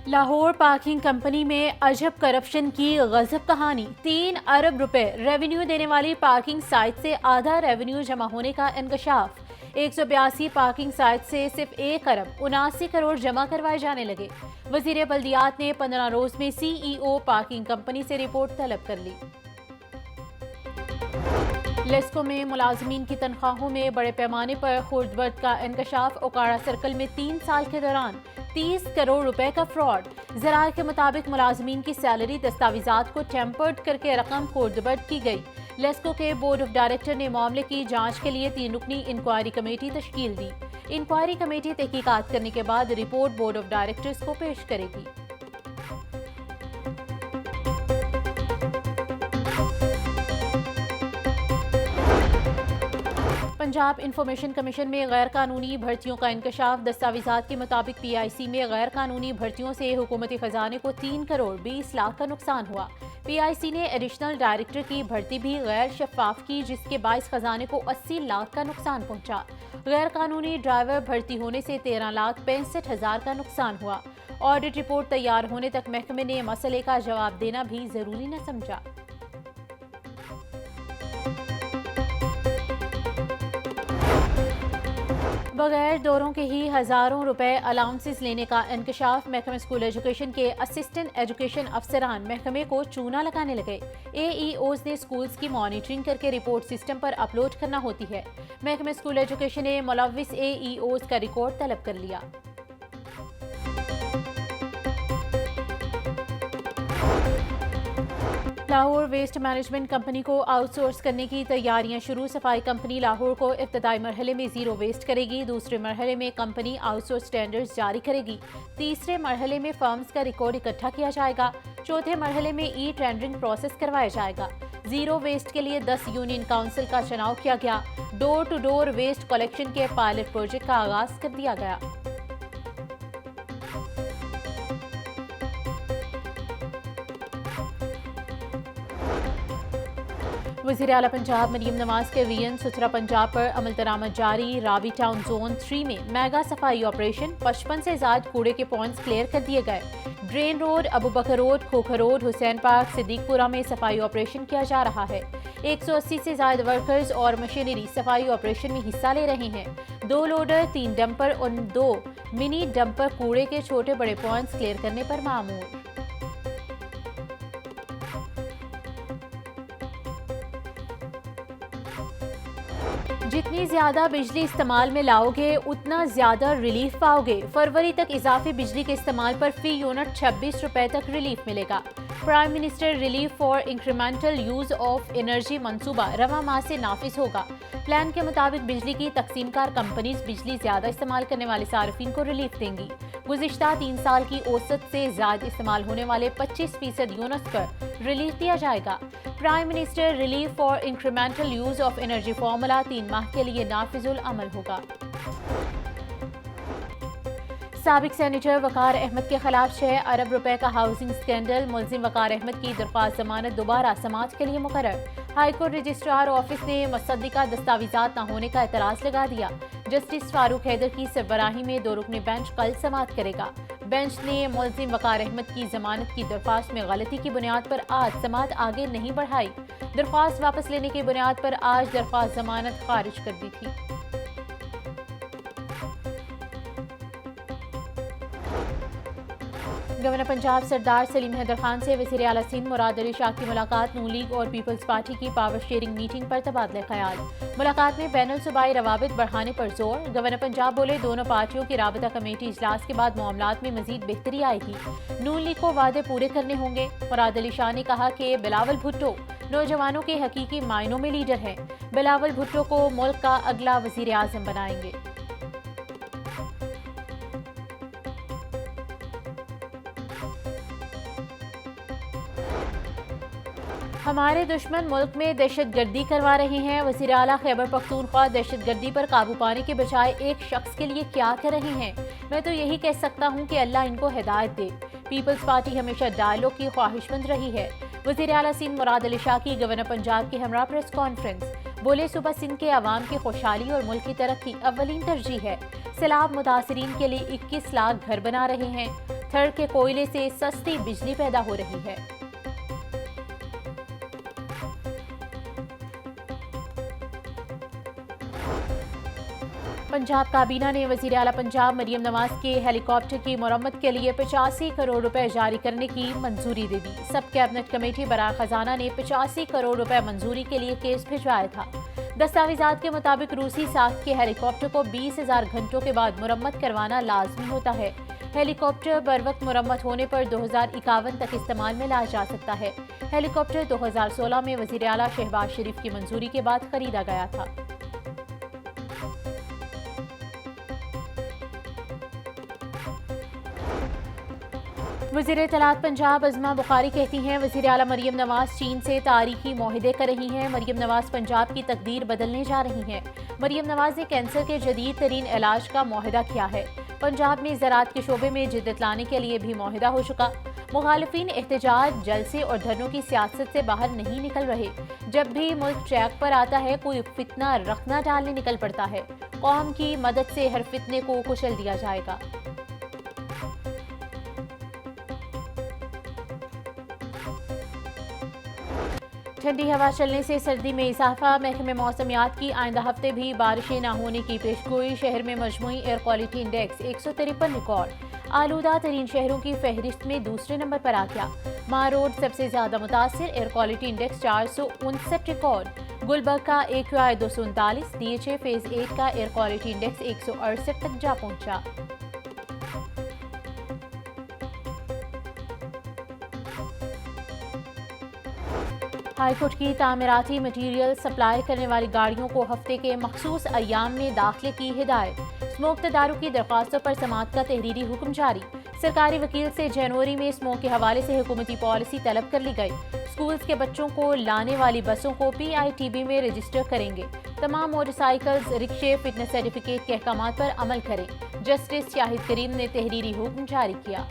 Lahore parking company में अजब corruption की गजब कहानी। 3 अरब रुपए रेवेन्यू देने वाली पार्किंग साइट से आधा रेवेन्यू जमा होने का इंकशाफ। 182 पार्किंग साइट से सिर्फ 1 अरब 79 करोड़ जमा करवाए जाने लगे। वजीर बल्दियात ने 15 रोज में CEO पार्किंग कंपनी से रिपोर्ट तलब कर ली। लेस्को में मुलाजमीन की तनख्वाहों में बड़े पैमाने पर खुर्दबर्द का इंकशाफ। ओकाड़ा सर्कल में 3 साल के दौरान 30 करोड़ रुपए का फ्रॉड। जराये के मुताबिक मुलाजमीन की सैलरी दस्तावेजात को टेम्पर्ड करके रकम खुर्दबर्द की गई। लेस्को के बोर्ड ऑफ डायरेक्टर ने मामले की जांच के लिए 3 रुकनी इंक्वायरी कमेटी तश्कील दी। इंक्वायरी कमेटी तहकीकात करने के बाद रिपोर्ट बोर्ड ऑफ डायरेक्टर्स को पेश करेगी। पंजाब इंफॉर्मेशन कमीशन में गैर कानूनी भर्तियों का इंकशाफ। दस्तावेजात के मुताबिक PIC में गैर कानूनी भर्तियों से हुकूमती खजाने को 3 करोड़ 20 लाख का नुकसान हुआ। PIC ने एडिशनल डायरेक्टर की भर्ती भी गैर शफाफ की, जिसके बायस खजाने को 80 लाख का नुकसान पहुंचा। गैर कानूनी ड्राइवर भर्ती होने से 13,65,000 का नुकसान हुआ। ऑडिट रिपोर्ट तैयार होने तक महकमे ने मसले का जवाब देना भी जरूरी न समझा। बगैर दौरों के ही हजारों रुपए अलाउंसेस लेने का इंकशाफ। महकमे स्कूल एजुकेशन के असिस्टेंट एजुकेशन अफसरान महकमे को चूना लगाने लगे। AEOs ने स्कूल्स की मॉनिटरिंग करके रिपोर्ट सिस्टम पर अपलोड करना होती है। महकमे स्कूल एजुकेशन ने मुलव्विस AEOs का रिकॉर्ड तलब कर लिया। लाहौर वेस्ट मैनेजमेंट कंपनी को आउटसोर्स करने की तैयारियां शुरू। सफाई कंपनी लाहौर को इब्तदाई मरहले में जीरो वेस्ट करेगी। दूसरे मरहले में कंपनी आउटसोर्स स्टैंडर्ड्स जारी करेगी। तीसरे मरहले में फर्म्स का रिकॉर्ड इकट्ठा किया जाएगा। चौथे मरहले में टेंडरिंग प्रोसेस करवाया जाएगा। जीरो वेस्ट के लिए 10 यूनियन काउंसिल का चुनाव किया गया। Door to door waste collection के पायलट प्रोजेक्ट का आगाज कर दिया गया। वज़ीर आला पंजाब मरीम नवाज के VN सुथरा पंजाब पर अमल दरामद जारी। रावी टाउन जोन 3 में मेगा सफाई ऑपरेशन। 55 से ज्यादा कूड़े के पॉइंट्स क्लियर कर दिए गए। Drain road, Abu Bakar road, Khokhar road, Hussain park, Siddiqpura में सफाई ऑपरेशन किया जा रहा है। 180 से ज्यादा वर्कर्स और मशीनरी सफाई ऑपरेशन में हिस्सा ले रहे हैं। 2 लोडर, 3 डंपर और 2 मिनी डंपर कूड़े के छोटे बड़े पॉइंट्स क्लियर करने पर मामूर। जितनी ज्यादा बिजली इस्तेमाल में लाओगे उतना ज्यादा रिलीफ पाओगे। फरवरी तक इजाफी बिजली के इस्तेमाल पर फी यूनिट 26 रुपए तक रिलीफ मिलेगा। Prime minister relief for incremental use of energy मंसूबा रवा माह से नाफिज होगा। प्लान के मुताबिक बिजली की तकसीमकार कंपनीज बिजली ज्यादा इस्तेमाल करने वाले सार्फिन को रिलीफ देंगी। गुज़िश्ता 3 साल की औसत से ज्यादा इस्तेमाल होने वाले 25% यूनिट्स पर रिलीफ दिया जाएगा। Prime minister relief for incremental use of energy formula 3 माह के लिए नाफिजुल अमल होगा। साबिक सेनेटर वकार अहमद के खिलाफ 6 अरब रुपए का हाउसिंग स्कैंडल। मुलजिम वकार अहमद की दरख्वास्त जमानत दोबारा समाअत के लिए मुकर्रर। हाईकोर्ट रजिस्ट्रार ऑफिस ने मुसद्दिका दस्तावेजात न होने का एतराज लगा दिया। जस्टिस फारूक हैदर की सरबराही में 2 रुकनी बेंच कल समाअत करेगा। बेंच ने मुलजिम वकार अहमद की जमानत की दरख्वास्त में गलती की बुनियाद पर आज समाअत आगे नहीं बढ़ाई। दरख्वास्त वापस लेने की बुनियाद पर आज दरख्वास्त जमानत खारिज कर दी थी। गवर्नर पंजाब सरदार सलीम हैदर खान से वज़ीर आला सिंध मुराद अली शाह की मुलाकात। नून लीग और पीपल्स पार्टी की पावर शेयरिंग मीटिंग पर तबादला ख्याल। मुलाकात में बैनुल सूबाई रवाबित बढ़ाने पर जोर। गवर्नर पंजाब बोले दोनों पार्टियों की राबता कमेटी इजलास के बाद मामलात में मजीद बेहतरी आएगी। नून लीग को वादे पूरे करने होंगे। मुराद अली शाह ने कहा कि बिलावल भुट्टो नौजवानों के हकीकी मायनों में लीडर हैं। बिलावल भुट्टो को मुल्क का अगला वज़ीर आज़म बनाएंगे। हमारे दुश्मन मुल्क में दहशतगर्दी करवा रहे हैं। वज़ीर आला खैबर पख्तूनख्वा दहशतगर्दी पर काबू पाने के बजाय एक शख्स के लिए क्या कर रहे हैं। मैं तो यही कह सकता हूँ कि अल्लाह इनको हिदायत दे। पीपल्स पार्टी हमेशा डायलॉग की ख्वाहिशमंद रही है। वज़ीर आला सिंध मुराद अली शाह की गवर्नर पंजाब के हमरा प्रेस कॉन्फ्रेंस। बोले सुबह सिंध के अवाम की खुशहाली और मुल्क की तरक्की अव्वलीन तरजीह है। सैलाब मुतासरीन के लिए 21 लाख घर बना रहे हैं। थर के कोयले से सस्ती बिजली पैदा हो रही है। पंजाब काबीना ने वजीर आला पंजाब मरियम नवाज के हेलीकॉप्टर की मरम्मत के लिए 85 करोड़ रुपए जारी करने की मंजूरी दे दी। सब कैबिनेट कमेटी बराए खजाना ने 85 करोड़ रुपए मंजूरी के लिए केस भिजवाया था। दस्तावेजात के मुताबिक रूसी साख्त के हेलीकॉप्टर को 20,000 घंटों के बाद मुरम्मत करवाना लाजमी होता है। हेलीकॉप्टर बर वक्त मुरम्मत होने पर 2051 तक इस्तेमाल में लाया जा सकता है। हेलीकॉप्टर 2016 में वजीर आला शहबाज शरीफ की मंजूरी के बाद खरीदा गया था। वज़ीर इत्तलात पंजाब अज़मा बुखारी कहती हैं, वज़ीर आला मरियम नवाज चीन से तारीखी मुआहदे कर रही हैं। मरियम नवाज पंजाब की तकदीर बदलने जा रही हैं। मरियम नवाज ने कैंसर के जदीद तरीन इलाज का मुआहदा किया है। पंजाब में ज़राअत के शोबे में जिद्दत लाने के लिए भी मुआहदा हो चुका। मुखालिफिन एहतजाज, जलसे और धरनों की सियासत से बाहर नहीं निकल रहे। जब भी मुल्क ट्रैक पर आता है, कोई फितना रखना डालने निकल पड़ता है। कौम की मदद से हर फितने को कुचल दिया जाएगा। ठंडी हवा चलने से सर्दी में इजाफा। महकमे मौसमियात की आइंदा हफ्ते भी बारिशें न होने की पेशगोई। शहर में मजमूई एयर क्वालिटी इंडेक्स 153 रिकॉर्ड। आलूदा तरीन शहरों की फहरिस्त में दूसरे नंबर पर आ गया। मां रोड सबसे ज्यादा मुतासिर, air quality index 459 record. Gulberg का AQI 239, DHA फेज 8 का एयर क्वालिटी इंडेक्स 168 तक जा पहुंचा। हाईकोर्ट की तामीराती मटीरियल सप्लाई करने वाली गाड़ियों को हफ्ते के मखसूस अय्याम में दाखिले की हिदायत। स्मोक तदारुक की दरख्वास्तों पर समाअत का तहरीरी हुक्म जारी। सरकारी वकील से जनवरी में स्मोक के हवाले से हुकूमती पॉलिसी तलब कर ली गई। स्कूल्स के बच्चों को लाने वाली बसों को PITB में रजिस्टर करेंगे। तमाम मोटरसाइकिल्स, रिक्शे फिटनेस सर्टिफिकेट के अहकाम पर अमल करें। जस्टिस शाहिद करीम ने तहरीरी हुक्म जारी किया।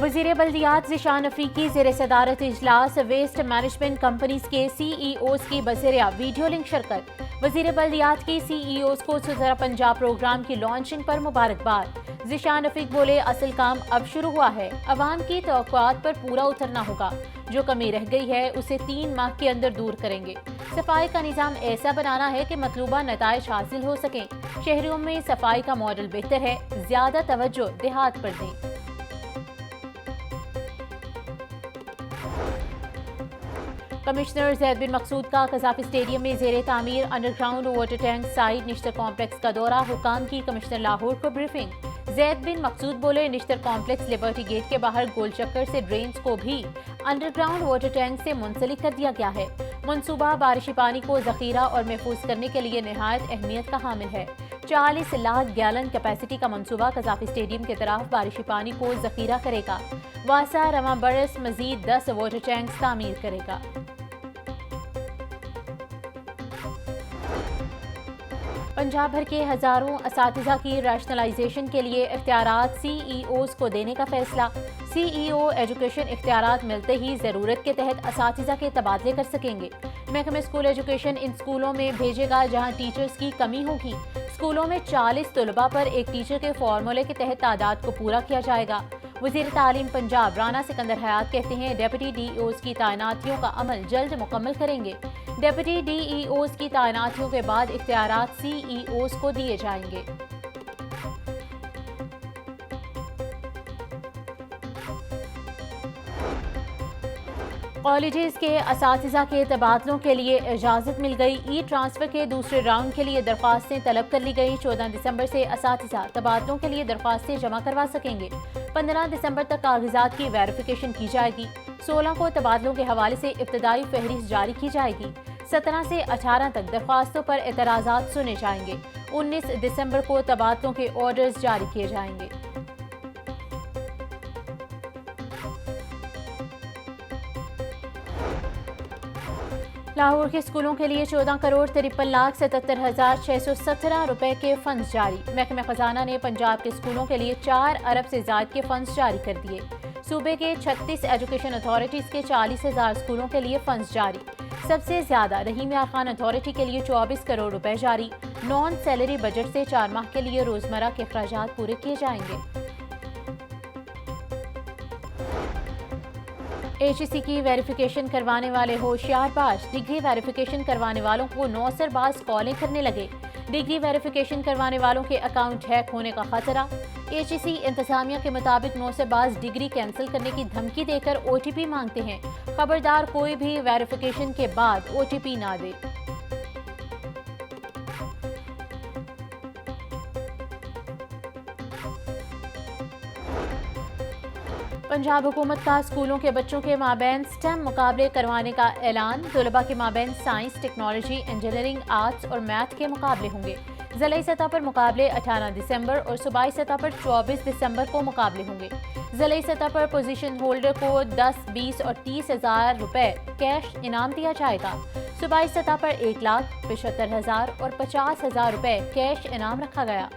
वज़ीर बल्दियात ज़िशान रफ़ीकी ज़ेर सदारत इजलास वेस्ट मैनेजमेंट कंपनीज के CEOs की बज़रिया वीडियो लिंक शिरकत। वज़ीर बल्दियात की CEOs को सुधरा पंजाब प्रोग्राम की लॉन्चिंग पर मुबारकबाद। ज़िशान रफ़ीक बोले, असल काम अब शुरू हुआ है, अवाम की तवक्कुआत पर पूरा उतरना होगा। जो कमी रह गई है उसे 3 माह के अंदर दूर करेंगे। सफाई का निज़ाम ऐसा बनाना है कि मतलूबा नताइज हासिल हो सकें। शहरों में सफाई का मॉडल बेहतर है, ज्यादा तवज्जो देहात पर दें। कमिश्नर जैद बिन मकसूद का कज़ाफी स्टेडियम में ज़ेरे तामीर underground water tank side Nishtar complex का दौरा। हुकाम की कमिश्नर लाहौर को ब्रीफिंग। जैद बिन मकसूद बोले, निश्तर कॉम्प्लेक्स लिबर्टी गेट के बाहर गोल चक्कर से ड्रेन्स को भी अंडरग्राउंड वाटर टैंक से मुंसलिक कर दिया गया है। मनसूबा बारिशी पानी को जखीरा और महफूज करने के लिए नहायत अहमियत का हामिल है। 40 लाख गैलन कैपेसिटी का मनसूबा कज़ाफी स्टेडियम के तरफ बारिशी पानी को जखीरा करेगा। वासा रवा बरस मजीद 10 वाटर टैंक तामीर करेगा। पंजाब भर के हजारों असातिज़ा की रैशनलाइजेशन के लिए इख्तियारात CEOs को देने का फैसला। CEO एजुकेशन इख्तियारात मिलते ही ज़रूरत के तहत असातिज़ा के तबादले कर सकेंगे। महकमा स्कूल एजुकेशन इन स्कूलों में भेजेगा जहां टीचर्स की कमी होगी। स्कूलों में 40 तलबा पर एक टीचर के फॉर्मूले के तहत तादाद को पूरा किया जाएगा। वज़ीर तालीम पंजाब राना सिकंदर हयात कहते हैं, डेप्यूटी DEOs की तैनातियों का अमल जल्द मुकम्मल करेंगे। डेप्यूटी DEOs की तैनातियों के बाद इख्तियारात CEOs को दिए जाएंगे। कॉलेजेस के असातिज़ा के तबादलों के लिए इजाज़त मिल गई। ट्रांसफ़र के दूसरे राउंड के लिए दरख्वास्तें तलब कर ली गई। 14 दिसंबर से असातिज़ा तबादलों के लिए दरख्वास्तें जमा करवा सकेंगे। 15 दिसंबर तक कागजात की वेरिफिकेशन की जाएगी। 16 को तबादलों के हवाले से इब्तदाई फहरिस्त जारी की जाएगी। 17 से 18 तक दरख्वास्तों पर एतराज़ात सुने जाएंगे। 19 दिसंबर को तबादलों के ऑर्डर्स जारी किए जाएंगे। लाहौर के स्कूलों के लिए 14 करोड़ 53,77,617 रुपए के फंड जारी। महकमा खजाना ने पंजाब के स्कूलों के लिए 4 अरब से ज्यादा के फंड जारी कर दिए। सूबे के 36 एजुकेशन अथॉरिटीज के 40,000 स्कूलों के लिए फंड्स जारी। सबसे ज्यादा रहीम यार खान अथॉरिटी के लिए 24 करोड़ रुपए जारी। नॉन सैलरी बजट से 4 माह के लिए रोजमर्रा के अखराजात पूरे किए जाएंगे। HEC की वेरिफिकेशन करवाने वाले होशियारबाज डिग्री वेरिफिकेशन करवाने वालों को नौसरबाज कॉलें करने लगे। डिग्री वेरिफिकेशन करवाने वालों के अकाउंट हैक होने का खतरा। HEC इंतजामिया के मुताबिक नौसरबाज डिग्री कैंसिल करने की धमकी देकर OTP मांगते हैं। खबरदार कोई भी वेरिफिकेशन के बाद OTP ना दे। पंजाब हुकूमत का स्कूलों के बच्चों के माबैन स्टेम मुकाबले करवाने का ऐलान। तलबा के माबैन साइंस, टेक्नोलॉजी, इंजीनियरिंग, आर्ट्स और मैथ के मुकाबले होंगे। ज़िलाई सतह पर मुकाबले 18 दिसंबर और सूबाई सतह पर 24 दिसंबर को मुकाबले होंगे। ज़िलाई सतह पर पोजीशन होल्डर को 10, 20 और 30,000 रुपए कैश इनाम दिया जाएगा। सूबाई सतह पर 1,75,000 और 50,000 रुपए कैश इनाम रखा गया।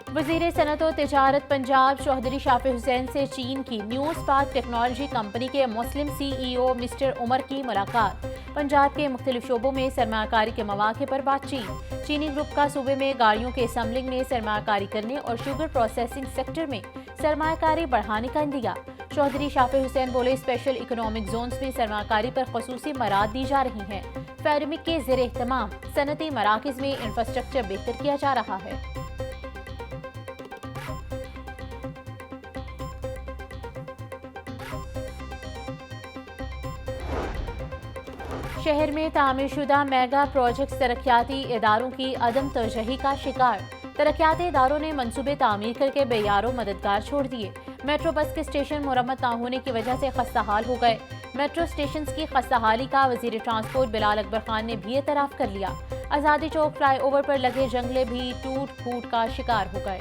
वज़ीर सनअत और तिजारत पंजाब चौधरी शाफी हुसैन से चीन की न्यू स्पार्क टेक्नोलॉजी कंपनी के मुस्लिम CEO मिस्टर उमर की मुलाकात। पंजाब के मुख्तलिफ शोबों में सरमाकारी के मौके पर बातचीत। चीनी ग्रुप का सूबे में गाड़ियों के असम्बलिंग में सरमाकारी करने और शुगर प्रोसेसिंग सेक्टर में सरमाकारी बढ़ाने का इंदिया। चौधरी शाफी हुसैन बोले, स्पेशल इकोनॉमिक जोन्स में सरमाकारी पर खसूसी मराद दी जा रही हैं। फेरमिक के ज़ेर एहतमाम सनती मराकज़ में इंफ्रास्ट्रक्चर बेहतर किया जा रहा है। शहर में तामीरशुदा मेगा प्रोजेक्ट तरक्याती इदारों की अदम तवज्जोही का शिकार। तरक्याती इदारों ने मंसूबे तामीर करके बेयारों मददगार छोड़ दिए। मेट्रो बस के स्टेशन मुरम्मत न होने की वजह से खस्ताहाल हो गए। मेट्रो स्टेशन की खस्ताहाली का वजीर ट्रांसपोर्ट बिलाल अकबर खान ने भी एतराफ़ कर लिया। आज़ादी चौक फ्लाईओवर पर लगे जंगले भी टूट फूट का शिकार हो गए।